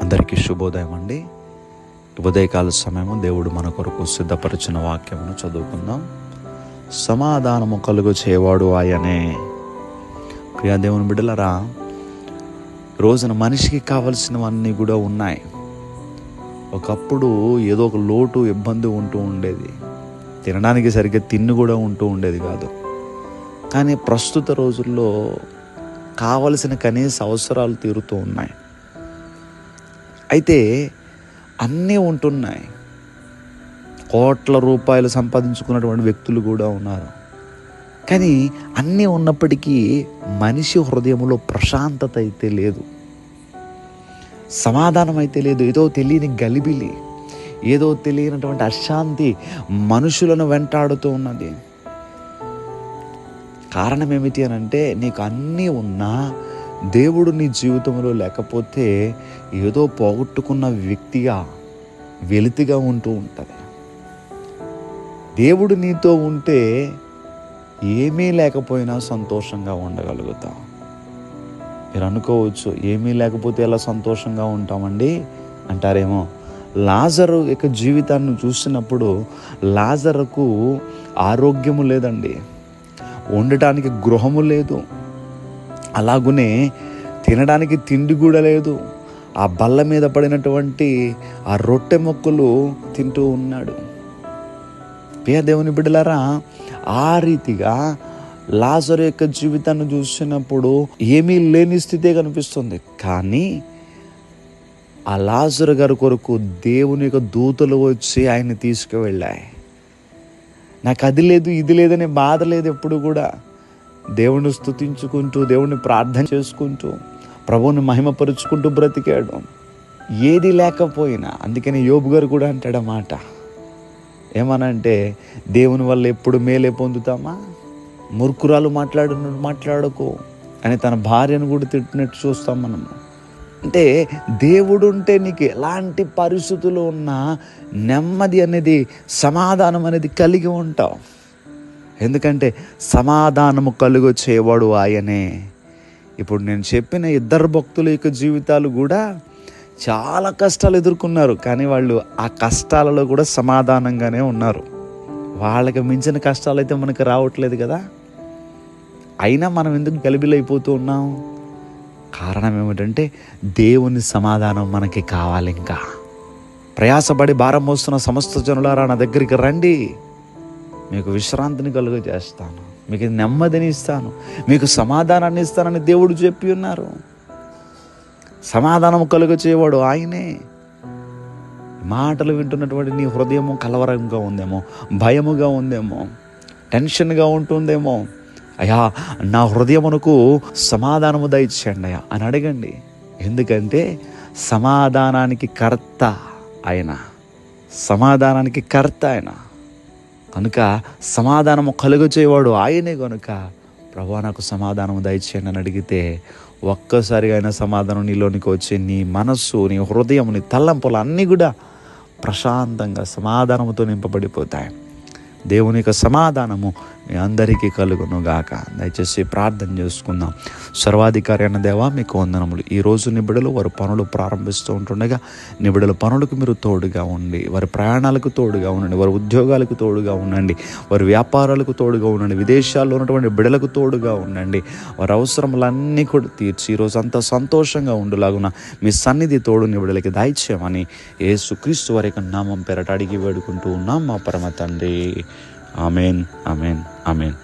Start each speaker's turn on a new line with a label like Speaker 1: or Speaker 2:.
Speaker 1: అందరికీ శుభోదయం అండి. ఉదయకాల సమయము దేవుడు మన కొరకు సిద్ధపరిచిన వాక్యమును చదువుకుందాం. సమాధానము కలుగు చేయవాడు ఆయనే. ప్రియా దేవుని బిడ్డలరా, రోజున మనిషికి కావలసినవన్నీ కూడా ఉన్నాయి. ఒకప్పుడు ఏదో ఒక లోటు ఇబ్బంది ఉంటూ ఉండేది, తినడానికి సరిగ్గా తిండి కూడా ఉంటూ ఉండేది కాదు. కానీ ప్రస్తుత రోజుల్లో కావలసిన కనీస అవసరాలు తీరుతూ ఉన్నాయి. అయితే అన్నీ ఉంటున్నాయి. కోట్ల రూపాయలు సంపాదించుకున్నటువంటి వ్యక్తులు కూడా ఉన్నారు. కానీ అన్నీ ఉన్నప్పటికీ మనిషి హృదయంలో ప్రశాంతత అయితే లేదు, సమాధానం అయితే లేదు. ఏదో తెలియని గలిబిలి, ఏదో తెలియనటువంటి అశాంతి మనుషులను వెంటాడుతూ ఉన్నది. కారణం ఏమిటి అని అంటే, నీకు అన్నీ ఉన్నా దేవుడు నీ జీవితంలో లేకపోతే ఏదో పోగొట్టుకున్న వ్యక్తిగా వెలితిగా ఉంటూ ఉంటుంది. దేవుడు నీతో ఉంటే ఏమీ లేకపోయినా సంతోషంగా ఉండగలుగుతాం. మీరు అనుకోవచ్చు, ఏమీ లేకపోతే ఎలా సంతోషంగా ఉంటామండి అంటారేమో. లాజరు యొక్క జీవితాన్ని చూసినప్పుడు లాజరుకు ఆరోగ్యము లేదండి, ఉండటానికి గృహము లేదు, అలాగునే తినడానికి తిండి కూడా లేదు. ఆ బల్ల మీద పడినటువంటి ఆ రొట్టె మొక్కలు తింటూ ఉన్నాడు. ప్రియ దేవుని బిడ్డలారా, ఆ రీతిగా లాజరు యొక్క జీవితాన్ని చూసినప్పుడు ఏమీ లేని స్థితే కనిపిస్తుంది. కానీ ఆ లాజరు గారి కొరకు దేవుని యొక్క దూతలు వచ్చి ఆయన్ని తీసుకువెళ్ళాయి. నాకు అది లేదు ఇది లేదనే బాధ లేదు. ఎప్పుడు కూడా దేవుని స్తుతించుకుంటూ, దేవుని ప్రార్థన చేసుకుంటూ, ప్రభువుని మహిమపరుచుకుంటూ బ్రతికాడు, ఏది లేకపోయినా. అందుకని యోబు గారు కూడా అంటాడు ఆ మాట, ఏమనంటే, దేవుని వల్ల ఎప్పుడు మేలే పొందుతామా, మూర్ఖురాలు మాట్లాడకు అని తన భార్యను కూడా తిట్టినట్టు చూస్తాం మనము. అంటే దేవుడు ఉంటే నీకు ఎలాంటి పరిస్థితులు ఉన్నా నెమ్మది అనేది, సమాధానం అనేది కలిగి ఉంటావు. ఎందుకంటే సమాధానము కలుగు చేయవాడు ఆయనే. ఇప్పుడు నేను చెప్పిన ఇద్దరు భక్తుల యొక్క జీవితాలు కూడా చాలా కష్టాలు ఎదుర్కొన్నారు. కానీ వాళ్ళు ఆ కష్టాలలో కూడా సమాధానంగానే ఉన్నారు. వాళ్ళకి మించిన కష్టాలు అయితే మనకు రావట్లేదు కదా. అయినా మనం ఎందుకు గలిబిలైపోతూ ఉన్నాం? కారణం ఏమిటంటే, దేవుని సమాధానం మనకి కావాలి. ఇంకా ప్రయాసపడి భారం మోస్తున్న సమస్త జనులారా నా దగ్గరికి రండి, మీకు విశ్రాంతిని కలుగ చేస్తాను, మీకు నెమ్మదిని ఇస్తాను, మీకు సమాధానాన్ని ఇస్తానని దేవుడు చెప్పి ఉన్నారు. సమాధానం కలుగ చేయవాడు ఆయనే. మాటలు వింటున్నటువంటి నీ హృదయము కలవరంగా ఉందేమో, భయముగా ఉందేమో, టెన్షన్గా ఉంటుందేమో. అయ్యా, నా హృదయమునకు సమాధానము దయచేయండి అయ్యా అని అడగండి. ఎందుకంటే సమాధానానికి కర్త ఆయన, సమాధానానికి కర్త ఆయన కనుక సమాధానము కలుగ చేయవాడు ఆయనే. కనుక ప్రభువా నాకు సమాధానము దయచేయండి అని అడిగితే ఒక్కసారిగా అయినా సమాధానం నీలోనికి వచ్చి నీ మనస్సు, నీ హృదయం, నీ తలంపులు అన్నీ కూడా ప్రశాంతంగా సమాధానముతో నింపబడిపోతాయి. దేవుని యొక్క సమాధానము మీ అందరికీ కలుగును గాక. దయచేసి ప్రార్థన చేసుకుందాం. సర్వాధికారి అయిన దేవా, మీకు వందనములు. ఈరోజు నిబిడలు వారి పనులు ప్రారంభిస్తూ ఉంటుండగా నిబిడల పనులకు మీరు తోడుగా ఉండి, వారి ప్రయాణాలకు తోడుగా ఉండండి, వారి ఉద్యోగాలకు తోడుగా ఉండండి, వారి వ్యాపారాలకు తోడుగా ఉండండి, విదేశాల్లో ఉన్నటువంటి బిడ్డలకు తోడుగా ఉండండి. వారి అవసరములన్నీ కూడా తీర్చి ఈరోజు అంతా సంతోషంగా ఉండులాగున మీ సన్నిధి తోడు నిబిడలకి దయచేయమని యేసుక్రీస్తు వారి యొక్క నామం పేరట అడిగి వేడుకుంటూ ఉన్నాం మా పరమ తండ్రి. Amen, amen, amen.